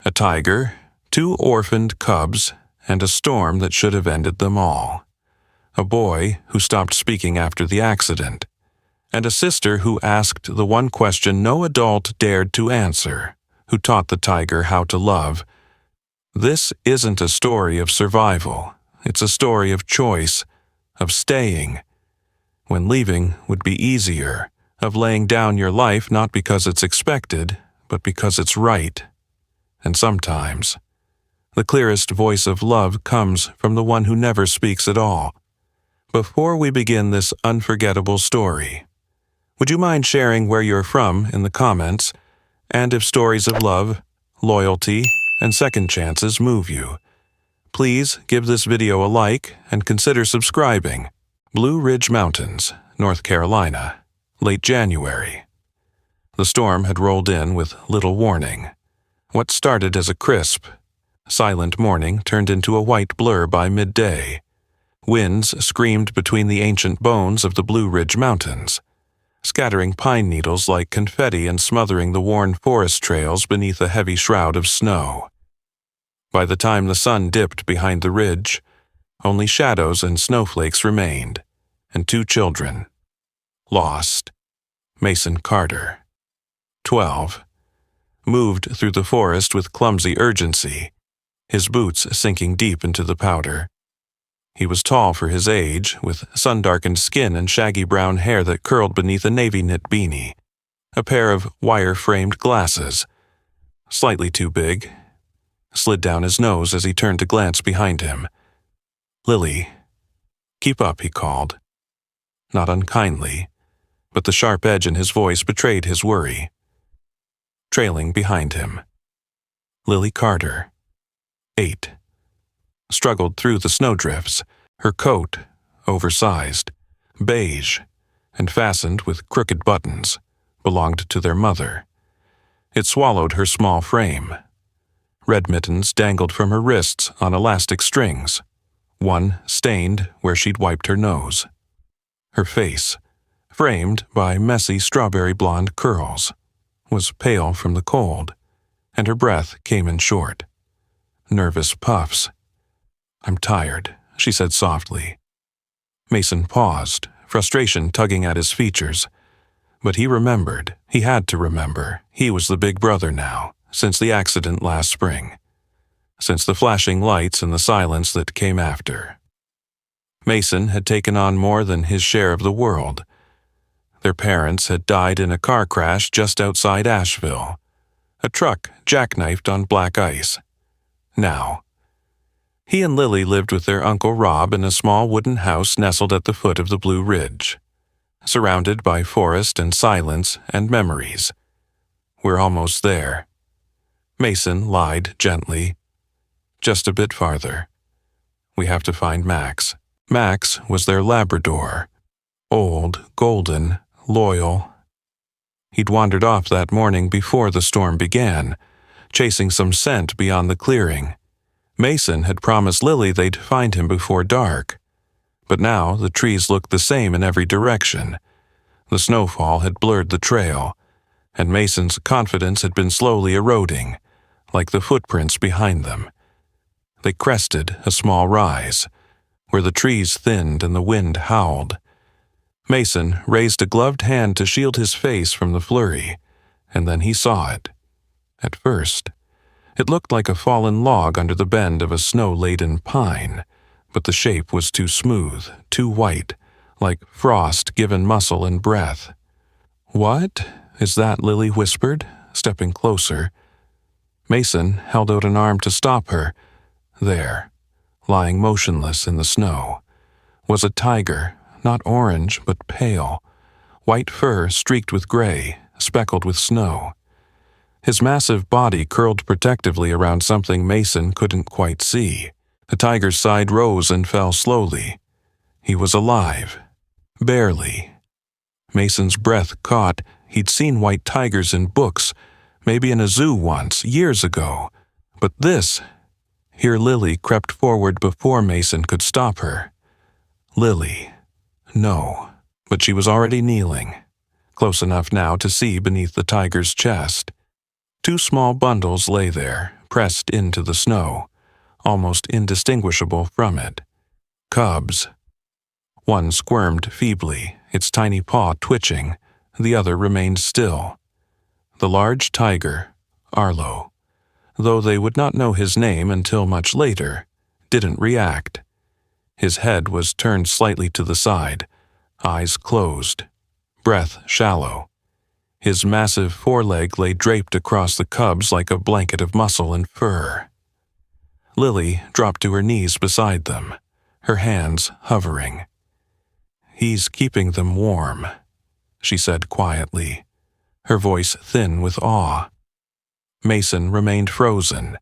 A tiger, 2 orphaned cubs, and a storm that should have ended them all. A boy who stopped speaking after the accident, and a sister who asked the one question no adult dared to answer, who taught the tiger how to love. This isn't a story of survival. It's a story of choice, of staying, when leaving would be easier, of laying down your life not because it's expected, but because it's right. And sometimes, the clearest voice of love comes from the one who never speaks at all. Before we begin this unforgettable story, would you mind sharing where you're from in the comments, and if stories of love, loyalty, and second chances move you? Please give this video a like and consider subscribing. Blue Ridge Mountains, North Carolina, late January. The storm had rolled in with little warning. What started as a crisp, silent morning turned into a white blur by midday. Winds screamed between the ancient bones of the Blue Ridge Mountains, scattering pine needles like confetti and smothering the worn forest trails beneath a heavy shroud of snow. By the time the sun dipped behind the ridge, only shadows and snowflakes remained, and 2 children. Lost. Mason Carter, 12, moved through the forest with clumsy urgency, his boots sinking deep into the powder. He was tall for his age, with sun-darkened skin and shaggy brown hair that curled beneath a navy knit beanie, a pair of wire-framed glasses, slightly too big, slid down his nose as he turned to glance behind him. "Lily, keep up," he called. Not unkindly, but the sharp edge in his voice betrayed his worry. Trailing behind him, Lily Carter, 8, struggled through the snowdrifts, her coat, oversized, beige, and fastened with crooked buttons, belonged to their mother. It swallowed her small frame. Red mittens dangled from her wrists on elastic strings, one stained where she'd wiped her nose. Her face, framed by messy strawberry blonde curls, was pale from the cold, and her breath came in short. Nervous puffs. "I'm tired," she said softly. Mason paused, frustration tugging at his features. But he remembered. He had to remember. He was the big brother now, since the accident last spring, since the flashing lights and the silence that came after. Mason had taken on more than his share of the world. Their parents had died in a car crash just outside Asheville. A truck jackknifed on black ice. Now, he and Lily lived with their Uncle Rob in a small wooden house nestled at the foot of the Blue Ridge, surrounded by forest and silence and memories. "We're almost there." Mason lied gently. "Just a bit farther. We have to find Max." Max was their Labrador. Old, golden, loyal. He'd wandered off that morning before the storm began, chasing some scent beyond the clearing. Mason had promised Lily they'd find him before dark. But now the trees looked the same in every direction. The snowfall had blurred the trail, and Mason's confidence had been slowly eroding, like the footprints behind them. They crested a small rise, where the trees thinned and the wind howled. Mason raised a gloved hand to shield his face from the flurry, and then he saw it. At first, it looked like a fallen log under the bend of a snow-laden pine, but the shape was too smooth, too white, like frost given muscle and breath. "What is that?" Lily whispered, stepping closer. Mason held out an arm to stop her. There, lying motionless in the snow, was a tiger, not orange but pale, white fur streaked with gray, speckled with snow. His massive body curled protectively around something Mason couldn't quite see. The tiger's side rose and fell slowly. He was alive. Barely. Mason's breath caught. He'd seen white tigers in books, maybe in a zoo once, years ago. But this... Here Lily crept forward before Mason could stop her. Lily. No. But she was already kneeling, close enough now to see beneath the tiger's chest. 2 small bundles lay there, pressed into the snow, almost indistinguishable from it. Cubs. One squirmed feebly, its tiny paw twitching. The other remained still. The large tiger, Arlo, though they would not know his name until much later, didn't react. His head was turned slightly to the side, eyes closed, breath shallow. His massive foreleg lay draped across the cubs like a blanket of muscle and fur. Lily dropped to her knees beside them, her hands hovering. "He's keeping them warm," she said quietly, her voice thin with awe. Mason remained frozen.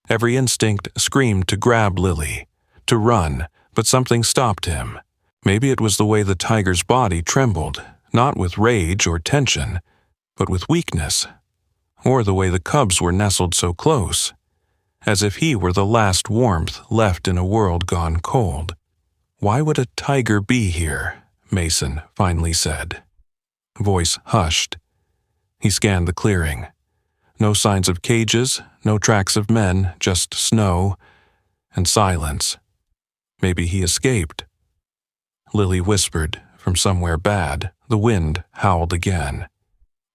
Every instinct screamed to grab Lily, to run, but something stopped him. Maybe it was the way the tiger's body trembled, not with rage or tension, but with weakness, or the way the cubs were nestled so close, as if he were the last warmth left in a world gone cold. "Why would a tiger be here?" Mason finally said. Voice hushed. He scanned the clearing. No signs of cages, no tracks of men, just snow and silence. Maybe he escaped. Lily whispered, from somewhere bad. The wind howled again.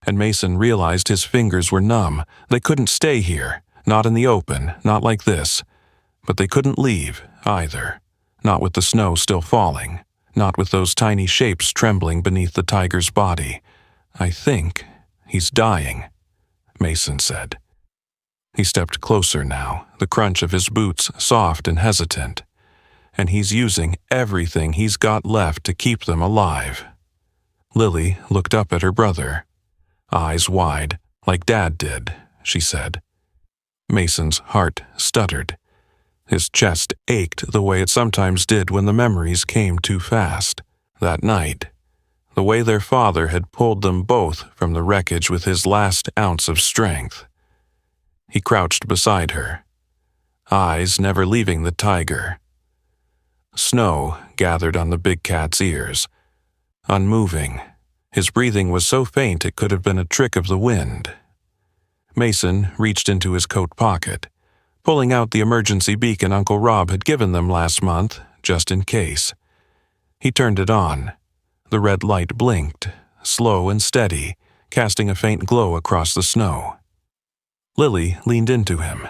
And Mason realized his fingers were numb. They couldn't stay here, not in the open, not like this. But they couldn't leave, either. Not with the snow still falling, not with those tiny shapes trembling beneath the tiger's body. "I think he's dying," Mason said. He stepped closer now, the crunch of his boots soft and hesitant. And he's using everything he's got left to keep them alive. Lily looked up at her brother. Eyes wide, like Dad did, she said. Mason's heart stuttered. His chest ached the way it sometimes did when the memories came too fast. That night, the way their father had pulled them both from the wreckage with his last ounce of strength. He crouched beside her, eyes never leaving the tiger. Snow gathered on the big cat's ears, unmoving. His breathing was so faint it could have been a trick of the wind. Mason reached into his coat pocket, pulling out the emergency beacon Uncle Rob had given them last month, just in case. He turned it on. The red light blinked, slow and steady, casting a faint glow across the snow. Lily leaned into him,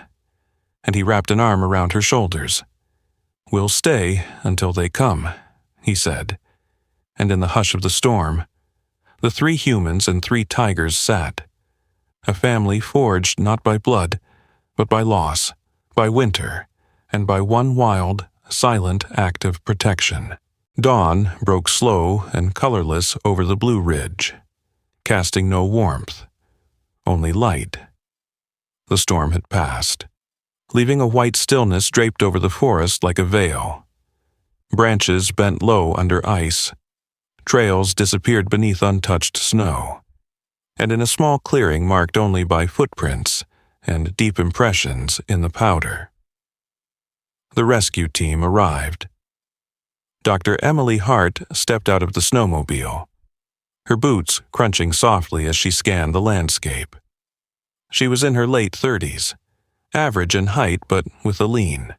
and he wrapped an arm around her shoulders. "We'll stay until they come," he said. And in the hush of the storm, the 3 humans and 3 tigers sat. A family forged not by blood, but by loss, by winter, and by one wild, silent act of protection. Dawn broke slow and colorless over the Blue Ridge, casting no warmth, only light. The storm had passed, leaving a white stillness draped over the forest like a veil. Branches bent low under ice. Trails disappeared beneath untouched snow. And in a small clearing marked only by footprints and deep impressions in the powder. The rescue team arrived. Dr. Emily Hart stepped out of the snowmobile, her boots crunching softly as she scanned the landscape. She was in her late 30s, average in height but with a lean,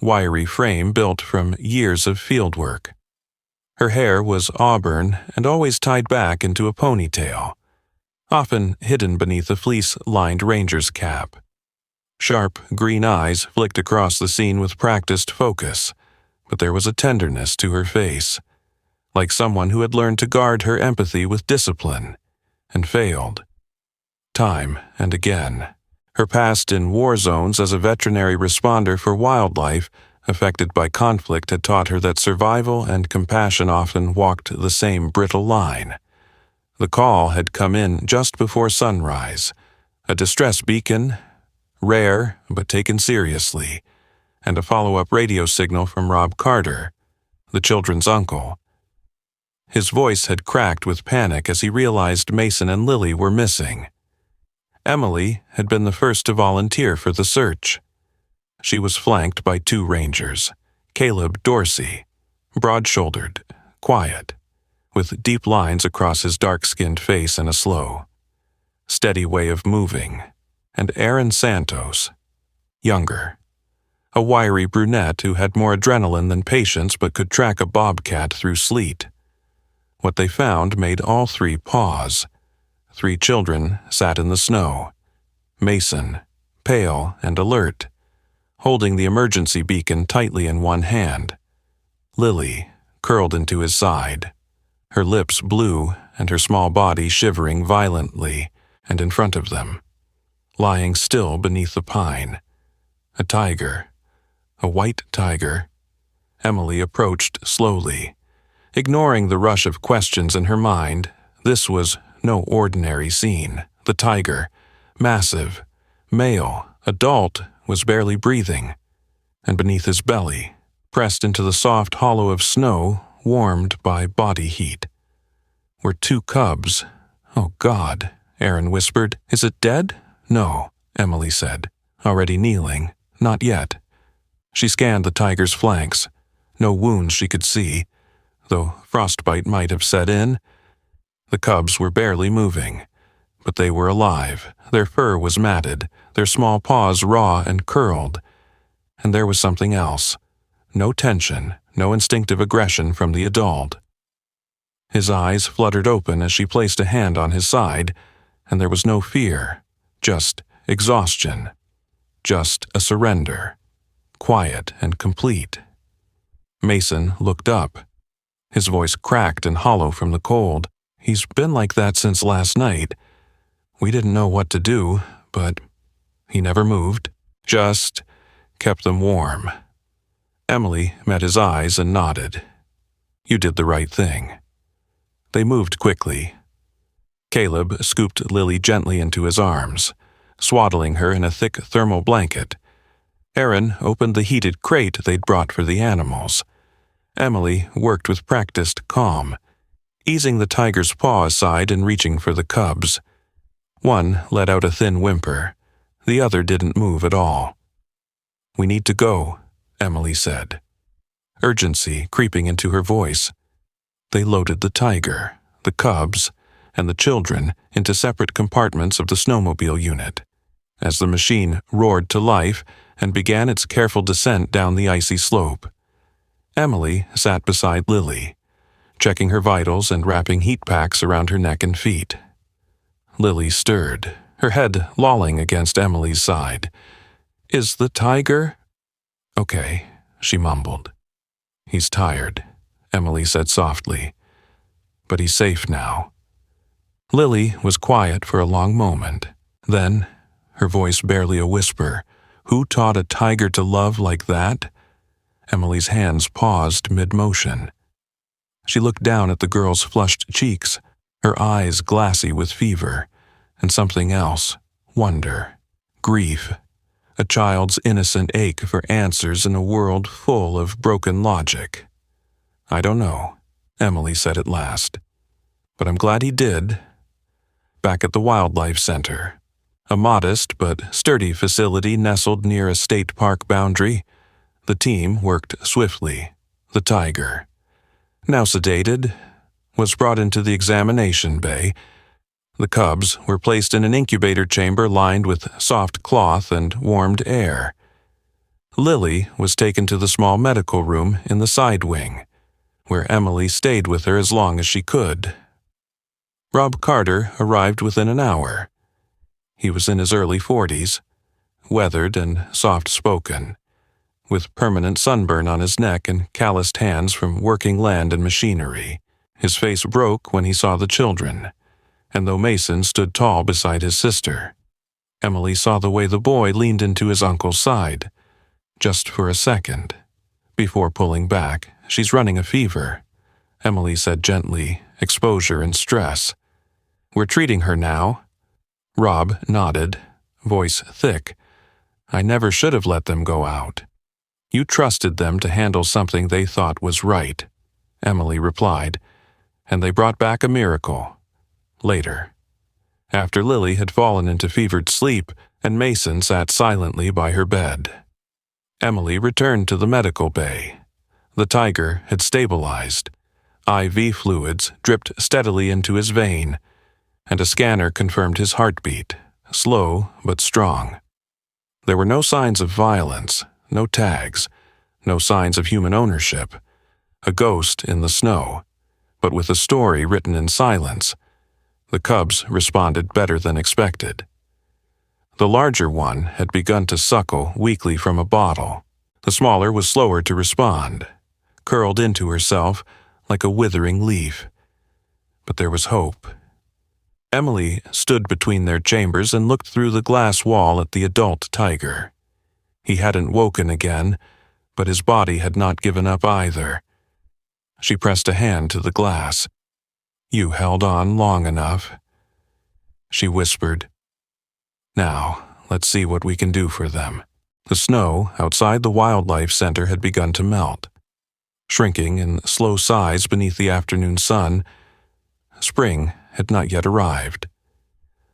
wiry frame built from years of field work. Her hair was auburn and always tied back into a ponytail, often hidden beneath a fleece-lined ranger's cap. Sharp green eyes flicked across the scene with practiced focus, but there was a tenderness to her face, like someone who had learned to guard her empathy with discipline, and failed. Time and again. Her past in war zones as a veterinary responder for wildlife affected by conflict had taught her that survival and compassion often walked the same brittle line. The call had come in just before sunrise, a distress beacon, rare but taken seriously, and a follow-up radio signal from Rob Carter, the children's uncle. His voice had cracked with panic as he realized Mason and Lily were missing. Emily had been the first to volunteer for the search. She was flanked by 2 rangers, Caleb Dorsey, broad-shouldered, quiet, with deep lines across his dark-skinned face and a slow, steady way of moving, and Aaron Santos, younger. A wiry brunette who had more adrenaline than patience but could track a bobcat through sleet. What they found made all three pause. 3 children sat in the snow. Mason, pale and alert, holding the emergency beacon tightly in one hand. Lily, curled into his side, her lips blue and her small body shivering violently, and in front of them, lying still beneath the pine, a tiger, a white tiger. Emily approached slowly. Ignoring the rush of questions in her mind, this was no ordinary scene. The tiger, massive, male, adult, was barely breathing, and beneath his belly, pressed into the soft hollow of snow, warmed by body heat, were 2 cubs. "Oh, God," Aaron whispered. "Is it dead?" "No," Emily said, already kneeling. "Not yet." She scanned the tiger's flanks. No wounds she could see, though frostbite might have set in. The cubs were barely moving, but they were alive. Their fur was matted, their small paws raw and curled. And there was something else. No tension, no instinctive aggression from the adult. His eyes fluttered open as she placed a hand on his side, and there was no fear, just exhaustion, just a surrender, quiet and complete. Mason looked up. His voice cracked and hollow from the cold. "He's been like that since last night. We didn't know what to do, but he never moved, just kept them warm." Emily met his eyes and nodded. "You did the right thing." They moved quickly. Caleb scooped Lily gently into his arms, swaddling her in a thick thermal blanket. Aaron opened the heated crate they'd brought for the animals. Emily worked with practiced calm, easing the tiger's paw aside and reaching for the cubs. One let out a thin whimper. The other didn't move at all. "We need to go," Emily said, urgency creeping into her voice. They loaded the tiger, the cubs, and the children into separate compartments of the snowmobile unit. As the machine roared to life and began its careful descent down the icy slope, Emily sat beside Lily, checking her vitals and wrapping heat packs around her neck and feet. Lily stirred, her head lolling against Emily's side. "Is the tiger—" "Okay," she mumbled. "He's tired," Emily said softly. "But he's safe now." Lily was quiet for a long moment. Then, her voice barely a whisper, "Who taught a tiger to love like that?" Emily's hands paused mid-motion. She looked down at the girl's flushed cheeks, her eyes glassy with fever, and something else, wonder, grief, a child's innocent ache for answers in a world full of broken logic. "I don't know," Emily said at last. "But I'm glad he did." Back at the Wildlife Center, a modest but sturdy facility nestled near a state park boundary, the team worked swiftly. The tiger, now sedated, was brought into the examination bay. The cubs were placed in an incubator chamber lined with soft cloth and warmed air. Lily was taken to the small medical room in the side wing, where Emily stayed with her as long as she could. Rob Carter arrived within an hour. He was in his early 40s, weathered and soft-spoken, with permanent sunburn on his neck and calloused hands from working land and machinery. His face broke when he saw the children, and though Mason stood tall beside his sister, Emily saw the way the boy leaned into his uncle's side, just for a second, before pulling back. "She's running a fever," Emily said gently, "exposure and stress. We're treating her now." Rob nodded, voice thick. "I never should have let them go out." "You trusted them to handle something they thought was right," Emily replied, "and they brought back a miracle." Later, after Lily had fallen into fevered sleep and Mason sat silently by her bed, Emily returned to the medical bay. The tiger had stabilized. IV fluids dripped steadily into his vein, and a scanner confirmed his heartbeat, slow but strong. There were no signs of violence, no tags, no signs of human ownership. A ghost in the snow, but with a story written in silence. The cubs responded better than expected. The larger one had begun to suckle weakly from a bottle. The smaller was slower to respond, curled into herself like a withering leaf. But there was hope. Emily stood between their chambers and looked through the glass wall at the adult tiger. He hadn't woken again, but his body had not given up either. She pressed a hand to the glass. "You held on long enough," she whispered. "Now, let's see what we can do for them." The snow outside the wildlife center had begun to melt, shrinking in slow sighs beneath the afternoon sun. Spring had not yet arrived,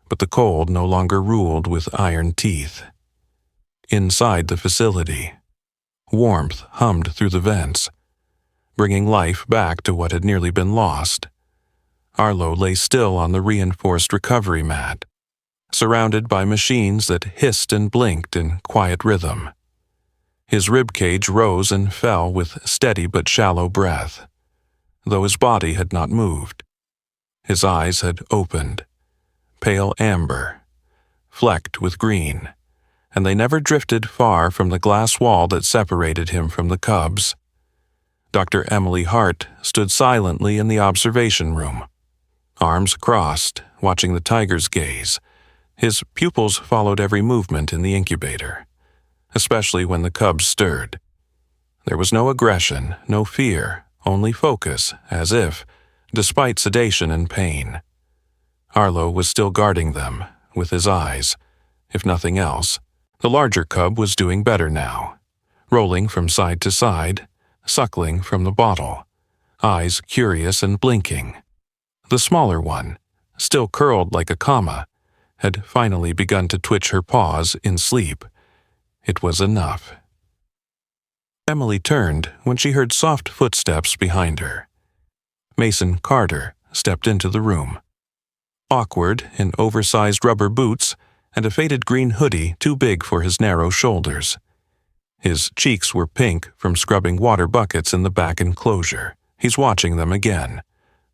but the cold no longer ruled with iron teeth. Inside the facility, warmth hummed through the vents, bringing life back to what had nearly been lost. Arlo lay still on the reinforced recovery mat, surrounded by machines that hissed and blinked in quiet rhythm. His rib cage rose and fell with steady but shallow breath, though his body had not moved. His eyes had opened, pale amber, flecked with green, and they never drifted far from the glass wall that separated him from the cubs. Dr. Emily Hart stood silently in the observation room, arms crossed, watching the tiger's gaze. His pupils followed every movement in the incubator, especially when the cubs stirred. There was no aggression, no fear, only focus, as if, despite sedation and pain, Arlo was still guarding them with his eyes, if nothing else. The larger cub was doing better now, rolling from side to side, suckling from the bottle, eyes curious and blinking. The smaller one, still curled like a comma, had finally begun to twitch her paws in sleep. It was enough. Emily turned when she heard soft footsteps behind her. Mason Carter stepped into the room, awkward in oversized rubber boots and a faded green hoodie too big for his narrow shoulders. His cheeks were pink from scrubbing water buckets in the back enclosure. "He's watching them again,"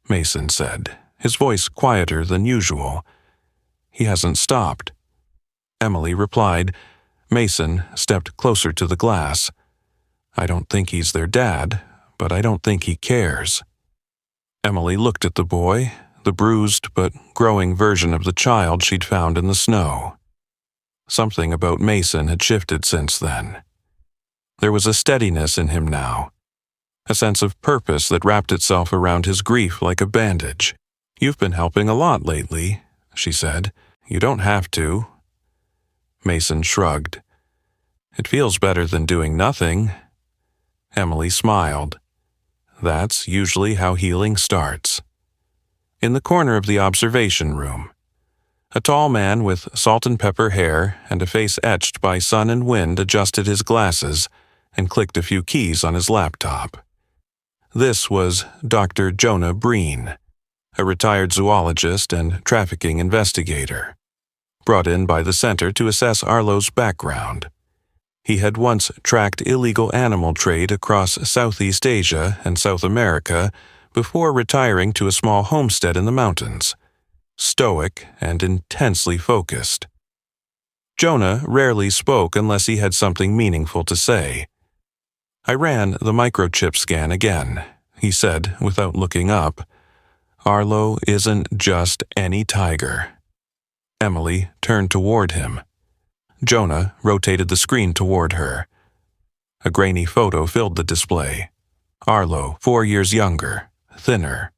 Mason said, his voice quieter than usual. "He hasn't stopped." Emily replied. Mason stepped closer to the glass. "I don't think he's their dad, but I don't think he cares." Emily looked at the boy, the bruised but growing version of the child she'd found in the snow. Something about Mason had shifted since then. There was a steadiness in him now, a sense of purpose that wrapped itself around his grief like a bandage. "You've been helping a lot lately," she said. "You don't have to." Mason shrugged. "It feels better than doing nothing." Emily smiled. That's usually how healing starts. In the corner of the observation room, a tall man with salt and pepper hair and a face etched by sun and wind adjusted his glasses and clicked a few keys on his laptop. This was Dr. Jonah Breen, a retired zoologist and trafficking investigator, brought in by the center to assess Arlo's background. He had once tracked illegal animal trade across Southeast Asia and South America before retiring to a small homestead in the mountains, stoic and intensely focused. Jonah rarely spoke unless he had something meaningful to say. "I ran the microchip scan again," he said without looking up. "Arlo isn't just any tiger." Emily turned toward him. Jonah rotated the screen toward her. A grainy photo filled the display. Arlo, 4 years younger, thinner,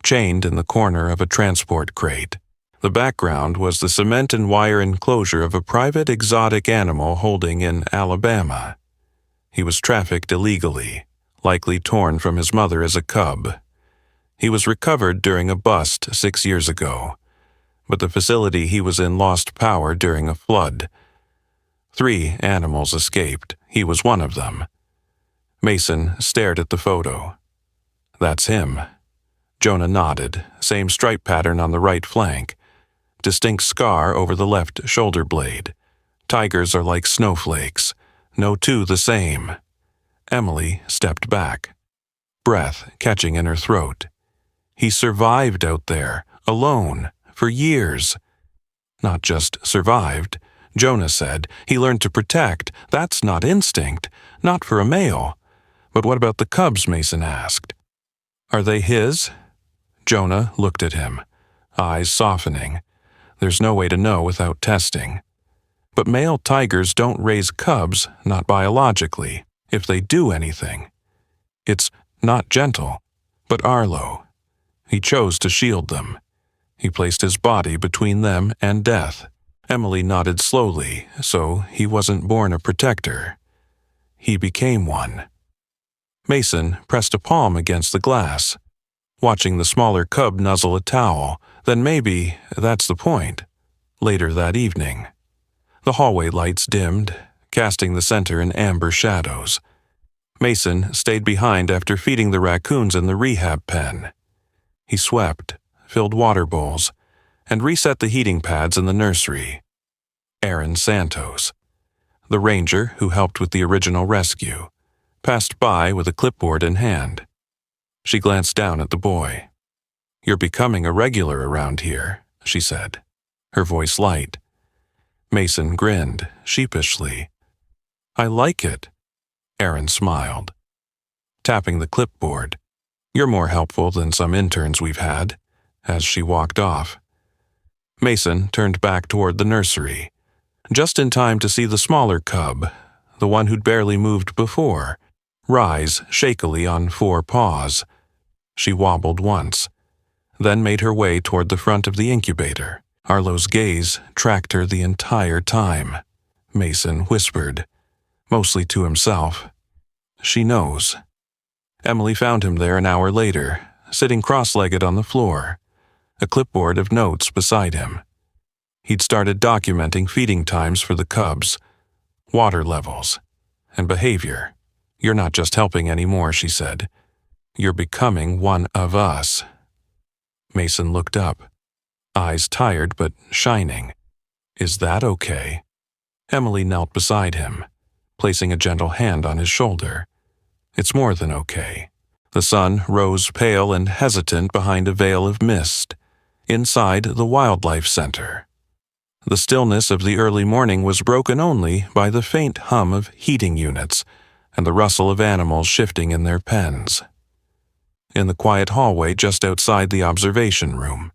chained in the corner of a transport crate. The background was the cement and wire enclosure of a private exotic animal holding in Alabama. He was trafficked illegally, likely torn from his mother as a cub. He was recovered during a bust 6 years ago, but the facility he was in lost power during a flood. 3 animals escaped. He was one of them. Mason stared at the photo. "That's him." Jonah nodded, same stripe pattern on the right flank, distinct scar over the left shoulder blade, Tigers are like snowflakes, no two the same. Emily stepped back, breath catching in her throat. He survived out there, alone, for years. Not just survived. Jonah said he learned to protect. That's not instinct, not for a male. But what about the cubs, Mason asked. Are they his? Jonah looked at him, eyes softening. There's no way to know without testing. But male tigers don't raise cubs, not biologically, if they do anything. It's not gentle, but Arlo. He chose to shield them. He placed his body between them and death. Emily nodded slowly, so he wasn't born a protector. He became one. Mason pressed a palm against the glass, watching the smaller cub nuzzle a towel. Then maybe that's the point. Later that evening, the hallway lights dimmed, casting the center in amber shadows. Mason stayed behind after feeding the raccoons in the rehab pen. He swept, filled water bowls, and reset the heating pads in the nursery. Aaron Santos, the ranger who helped with the original rescue, passed by with a clipboard in hand. She glanced down at the boy. "You're becoming a regular around here," she said, her voice light. Mason grinned, sheepishly. "I like it." Aaron smiled, tapping the clipboard. "You're more helpful than some interns we've had," as she walked off. Mason turned back toward the nursery, just in time to see the smaller cub, the one who'd barely moved before, rise shakily on 4 paws. She wobbled once, then made her way toward the front of the incubator. Arlo's gaze tracked her the entire time. Mason whispered, mostly to himself, "She knows." Emily found him there an hour later, sitting cross-legged on the floor, a clipboard of notes beside him. He'd started documenting feeding times for the cubs, water levels, and behavior. "You're not just helping anymore," she said. "You're becoming one of us." Mason looked up, eyes tired but shining. "Is that okay?" Emily knelt beside him, placing a gentle hand on his shoulder. "It's more than okay." The sun rose pale and hesitant behind a veil of mist, inside the Wildlife Center. The stillness of the early morning was broken only by the faint hum of heating units and the rustle of animals shifting in their pens. In the quiet hallway just outside the observation room,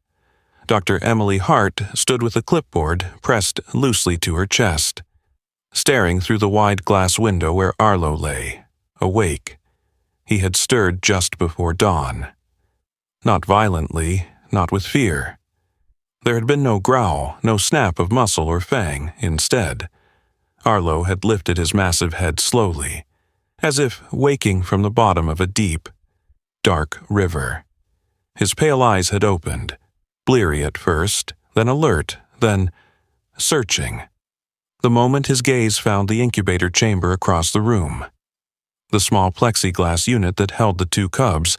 Dr. Emily Hart stood with a clipboard pressed loosely to her chest, staring through the wide glass window where Arlo lay, awake. He had stirred just before dawn. Not violently, not with fear. There had been no growl, no snap of muscle or fang. Instead, Arlo had lifted his massive head slowly, as if waking from the bottom of a deep, dark river. His pale eyes had opened, bleary at first, then alert, then searching. The moment his gaze found the incubator chamber across the room, the small plexiglass unit that held the 2 cubs,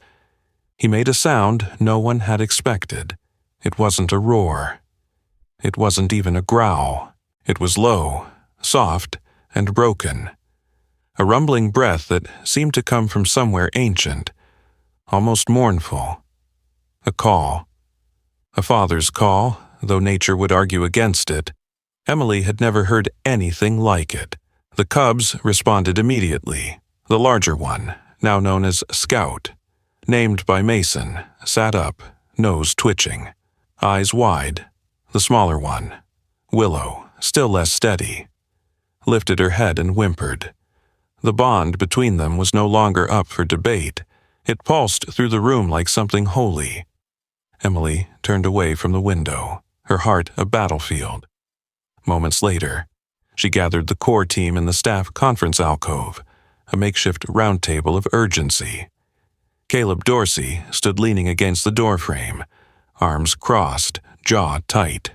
he made a sound no one had expected. It wasn't a roar. It wasn't even a growl. It was low, soft, and broken. A rumbling breath that seemed to come from somewhere ancient, almost mournful. A call. A father's call, though nature would argue against it. Emily had never heard anything like it. The cubs responded immediately. The larger one, now known as Scout, named by Mason, sat up, nose twitching, eyes wide. The smaller one, Willow, still less steady, lifted her head and whimpered. The bond between them was no longer up for debate. It pulsed through the room like something holy. Emily turned away from the window, her heart a battlefield. Moments later, she gathered the core team in the staff conference alcove, a makeshift round table of urgency. Caleb Dorsey stood leaning against the doorframe, arms crossed, jaw tight.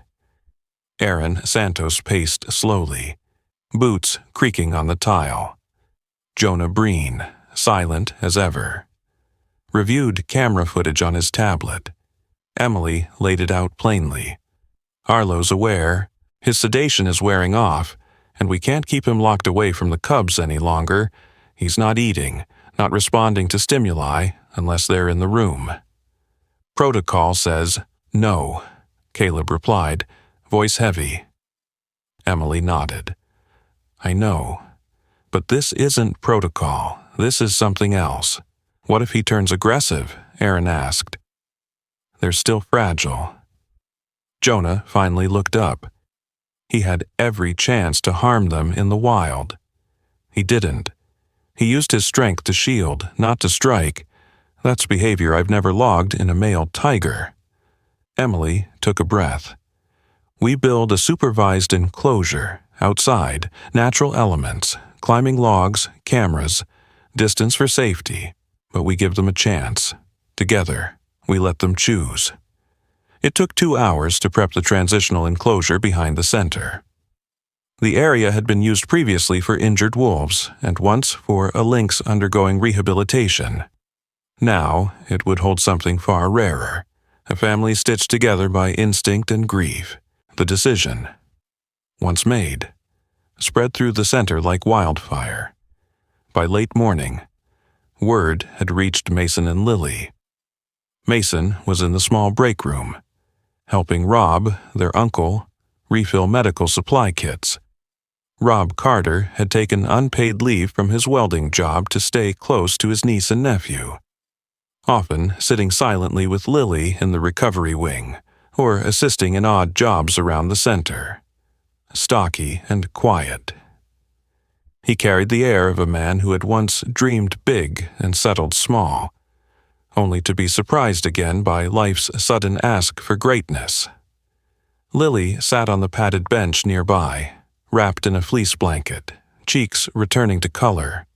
Aaron Santos paced slowly, boots creaking on the tile. Jonah Breen, silent as ever, reviewed camera footage on his tablet. Emily laid it out plainly. Arlo's aware, his sedation is wearing off, And we can't keep him locked away from the cubs any longer. He's not eating, not responding to stimuli unless they're in the room." "Protocol says no," Caleb replied, voice heavy. Emily nodded. "I know. But this isn't protocol. This is something else." "What if he turns aggressive?" Aaron asked. "They're still fragile." Jonah finally looked up. He had every chance to harm them in the wild. He didn't. He used his strength to shield, not to strike. That's behavior I've never logged in a male tiger. Emily took a breath. "We build a supervised enclosure, outside, natural elements, climbing logs, cameras, distance for safety, but we give them a chance. Together, we let them choose." It took 2 hours to prep the transitional enclosure behind the center. The area had been used previously for injured wolves and once for a lynx undergoing rehabilitation. Now it would hold something far rarer, a family stitched together by instinct and grief. The decision, once made, spread through the center like wildfire. By late morning, word had reached Mason and Lily. Mason was in the small break room, helping Rob, their uncle, refill medical supply kits. Rob Carter had taken unpaid leave from his welding job to stay close to his niece and nephew, often sitting silently with Lily in the recovery wing or assisting in odd jobs around the center. Stocky and quiet. He carried the air of a man who had once dreamed big and settled small, only to be surprised again by life's sudden ask for greatness. Lily sat on the padded bench nearby, wrapped in a fleece blanket, cheeks returning to color,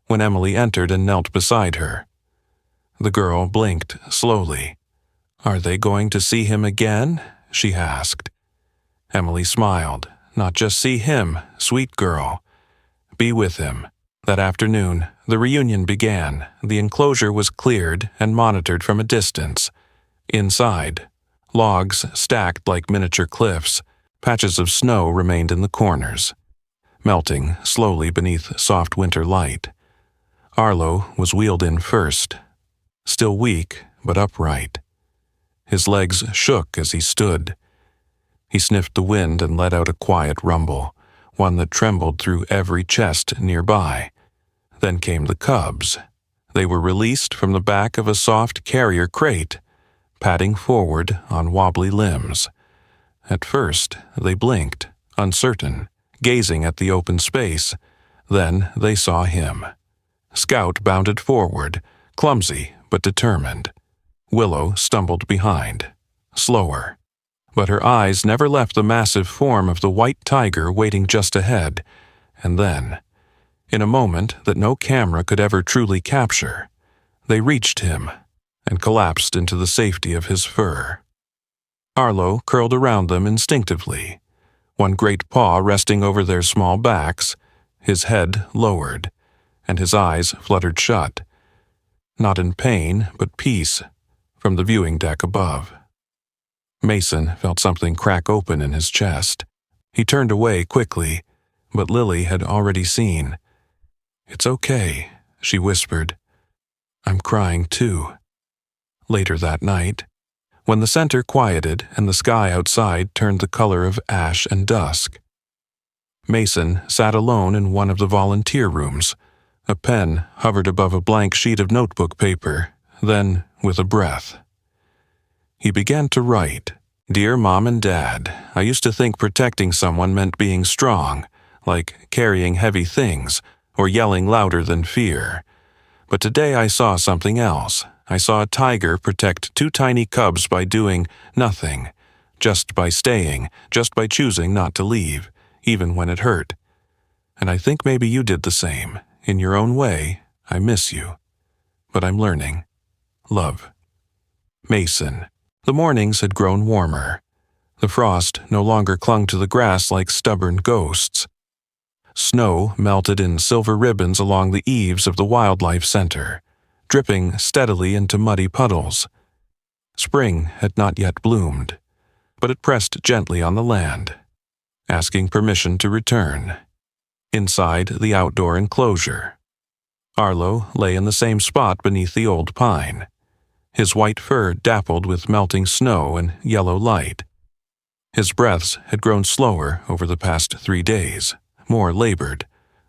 when Emily entered and knelt beside her. The girl blinked slowly. "Are they going to see him again?" she asked. Emily smiled. "Not just see him, sweet girl. Be with him." That afternoon, the reunion began. The enclosure was cleared and monitored from a distance. Inside, logs stacked like miniature cliffs, patches of snow remained in the corners, melting slowly beneath soft winter light. Arlo was wheeled in first, still weak but upright. His legs shook as he stood. He sniffed the wind and let out a quiet rumble, one that trembled through every chest nearby. Then came the cubs. They were released from the back of a soft carrier crate, padding forward on wobbly limbs. At first, they blinked, uncertain, gazing at the open space. Then they saw him. Scout bounded forward, clumsy but determined. Willow stumbled behind, slower. But her eyes never left the massive form of the white tiger waiting just ahead. And then, in a moment that no camera could ever truly capture, they reached him and collapsed into the safety of his fur. Arlo curled around them instinctively, one great paw resting over their small backs, his head lowered, and his eyes fluttered shut. Not in pain, but peace, from the viewing deck above. Mason felt something crack open in his chest. He turned away quickly, but Lily had already seen. "It's okay," she whispered. "I'm crying too." Later that night, when the center quieted and the sky outside turned the color of ash and dusk, Mason sat alone in one of the volunteer rooms. A pen hovered above a blank sheet of notebook paper, then, with a breath, he began to write. "Dear Mom and Dad, I used to think protecting someone meant being strong, like carrying heavy things or yelling louder than fear. But today I saw something else. I saw a tiger protect 2 tiny cubs by doing nothing, just by staying, just by choosing not to leave, even when it hurt. And I think maybe you did the same. In your own way, I miss you. But I'm learning. Love. Mason." The mornings had grown warmer. The frost no longer clung to the grass like stubborn ghosts. Snow melted in silver ribbons along the eaves of the wildlife center, dripping steadily into muddy puddles. Spring had not yet bloomed, but it pressed gently on the land. asking permission to return. Inside the outdoor enclosure, Arlo lay in the same spot beneath the old pine, his white fur dappled with melting snow and yellow light. His breaths had grown slower over the past 3 days, more labored,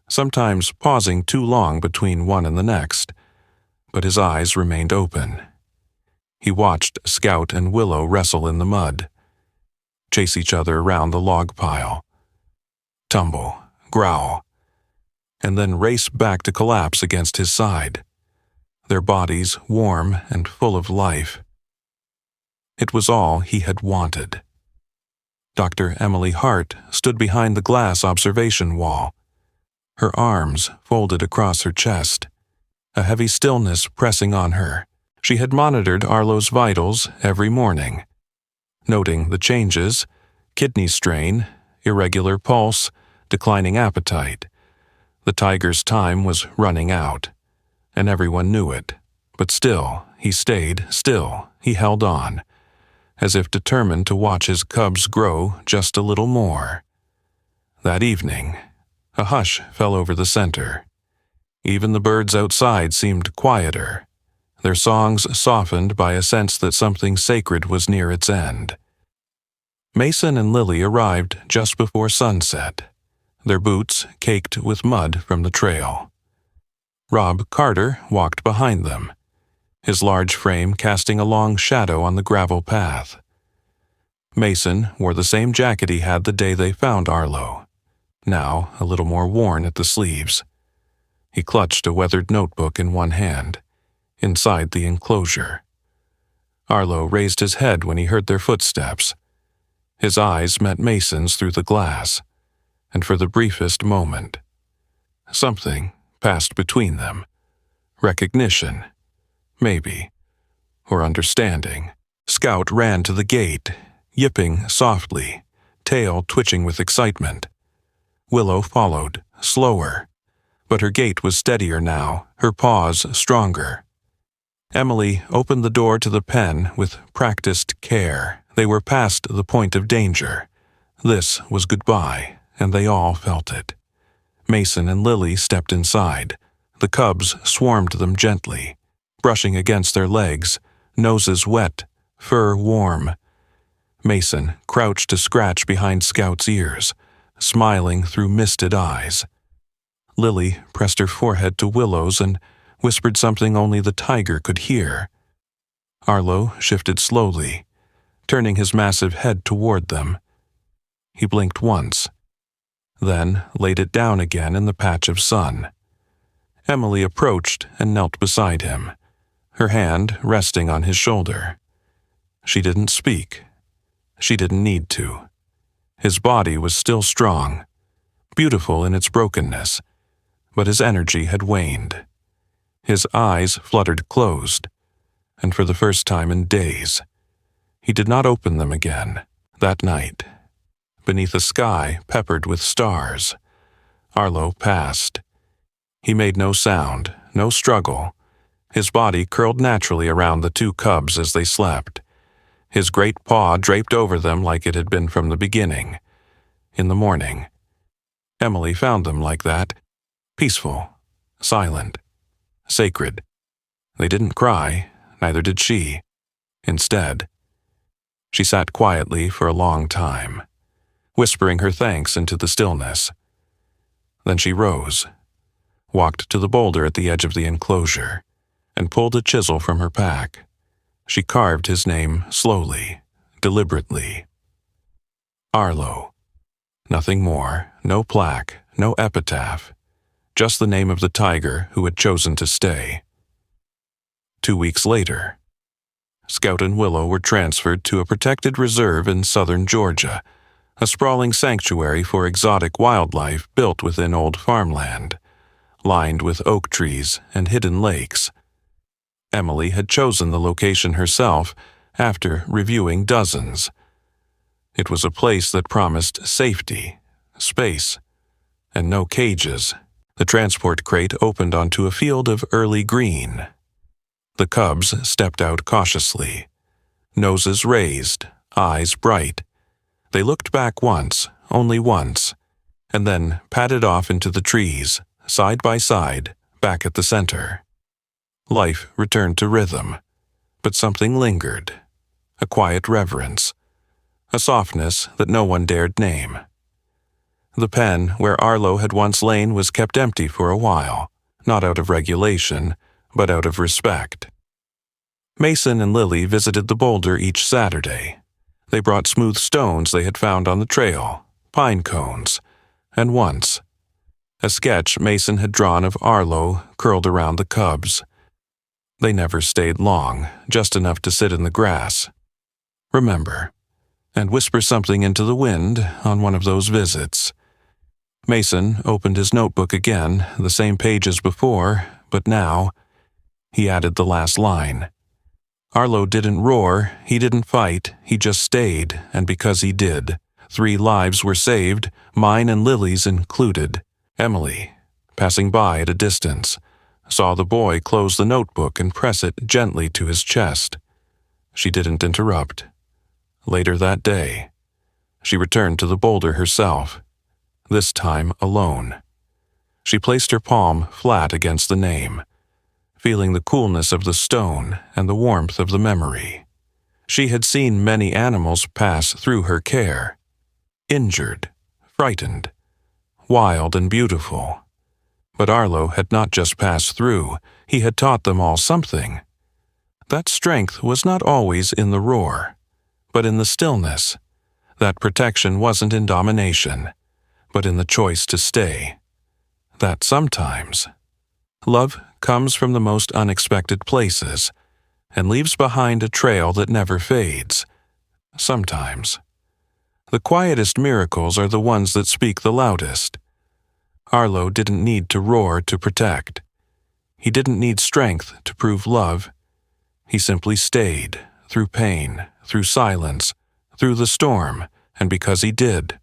sometimes pausing too long between one and the next, but his eyes remained open. He watched Scout and Willow wrestle in the mud, chase each other around the log pile, tumble, growl, and then race back to collapse against his side, their bodies warm and full of life. It was all he had wanted. Dr. Emily Hart stood behind the glass observation wall, her arms folded across her chest, a heavy stillness pressing on her. She had monitored Arlo's vitals every morning, noting the changes: kidney strain, irregular pulse, declining appetite. The tiger's time was running out, and everyone knew it. But still, he stayed still. He held on, as if determined to watch his cubs grow just a little more. That evening, a hush fell over the center. Even the birds outside seemed quieter, their songs softened by a sense that something sacred was near its end. Mason and Lily arrived just before sunset, their boots caked with mud from the trail. Rob Carter walked behind them, his large frame casting a long shadow on the gravel path. Mason wore the same jacket he had the day they found Arlo, now a little more worn at the sleeves. He clutched a weathered notebook in one hand, inside the enclosure. Arlo raised his head when he heard their footsteps. His eyes met Mason's through the glass, and for the briefest moment, something passed between them. Recognition, maybe, or understanding. Scout ran to the gate, yipping softly, tail twitching with excitement. Willow followed, slower, but her gait was steadier now, her paws stronger. Emily opened the door to the pen with practiced care. They were past the point of danger. This was goodbye, and they all felt it. Mason and Lily stepped inside. The cubs swarmed them gently, brushing against their legs, noses wet, fur warm. Mason crouched to scratch behind Scout's ears, smiling through misted eyes. Lily pressed her forehead to Willow's and whispered something only the tiger could hear. Arlo shifted slowly, turning his massive head toward them. He blinked once, then laid it down again in the patch of sun. Emily approached and knelt beside him, her hand resting on his shoulder. She didn't speak. She didn't need to. His body was still strong, beautiful in its brokenness, but his energy had waned. His eyes fluttered closed, and for the first time in days, he did not open them again. That night, beneath a sky peppered with stars, Arlo passed. He made no sound, no struggle. His body curled naturally around the two cubs as they slept, his great paw draped over them like it had been from the beginning. In the morning, Emily found them like that, peaceful, silent, sacred. They didn't cry, neither did she. Instead, she sat quietly for a long time, whispering her thanks into the stillness. Then she rose, walked to the boulder at the edge of the enclosure, and pulled a chisel from her pack. She carved his name slowly, deliberately. Arlo. Nothing more, no plaque, no epitaph, just the name of the tiger who had chosen to stay. 2 weeks later, Scout and Willow were transferred to a protected reserve in southern Georgia, a sprawling sanctuary for exotic wildlife built within old farmland, lined with oak trees and hidden lakes. Emily had chosen the location herself after reviewing dozens. It was a place that promised safety, space, and no cages. The transport crate opened onto a field of early green. The cubs stepped out cautiously, noses raised, eyes bright. They looked back once, only once, and then padded off into the trees, side by side, back at the center. Life returned to rhythm, but something lingered. A quiet reverence, a softness that no one dared name. The pen where Arlo had once lain was kept empty for a while, not out of regulation, but out of respect. Mason and Lily visited the boulder each Saturday. They brought smooth stones they had found on the trail, pine cones, and once, a sketch Mason had drawn of Arlo curled around the cubs. They never stayed long, just enough to sit in the grass. Remember, and whisper something into the wind on one of those visits. Mason opened his notebook again, the same page as before, but now he added the last line. Arlo didn't roar, he didn't fight, he just stayed, and because he did, 3 lives were saved, mine and Lily's included. Emily, passing by at a distance, saw the boy close the notebook and press it gently to his chest. She didn't interrupt. Later that day, she returned to the boulder herself, this time alone. She placed her palm flat against the name, feeling the coolness of the stone and the warmth of the memory. She had seen many animals pass through her care, injured, frightened, wild and beautiful. But Arlo had not just passed through, he had taught them all something. That strength was not always in the roar, but in the stillness. That protection wasn't in domination, but in the choice to stay. That sometimes love comes from the most unexpected places and leaves behind a trail that never fades. Sometimes. The quietest miracles are the ones that speak the loudest. Arlo didn't need to roar to protect. He didn't need strength to prove love. He simply stayed, through pain, through silence, through the storm, and because he did,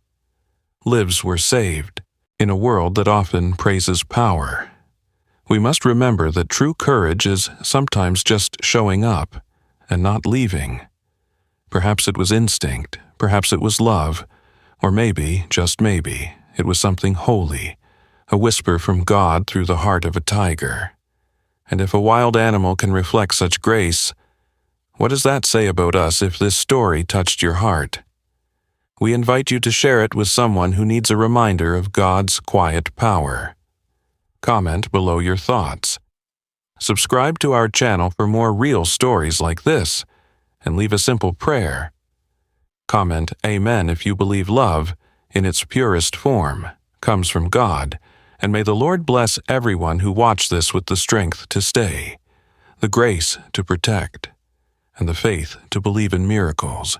lives were saved. In a world that often praises power, we must remember that true courage is sometimes just showing up and not leaving. Perhaps it was instinct, perhaps it was love, or maybe, just maybe, it was something holy, a whisper from God through the heart of a tiger. And if a wild animal can reflect such grace, what does that say about us if this story touched your heart? We invite you to share it with someone who needs a reminder of God's quiet power. Comment below your thoughts. Subscribe to our channel for more real stories like this, and leave a simple prayer. Comment Amen if you believe love, in its purest form, comes from God, and may the Lord bless everyone who watched this with the strength to stay, the grace to protect, and the faith to believe in miracles.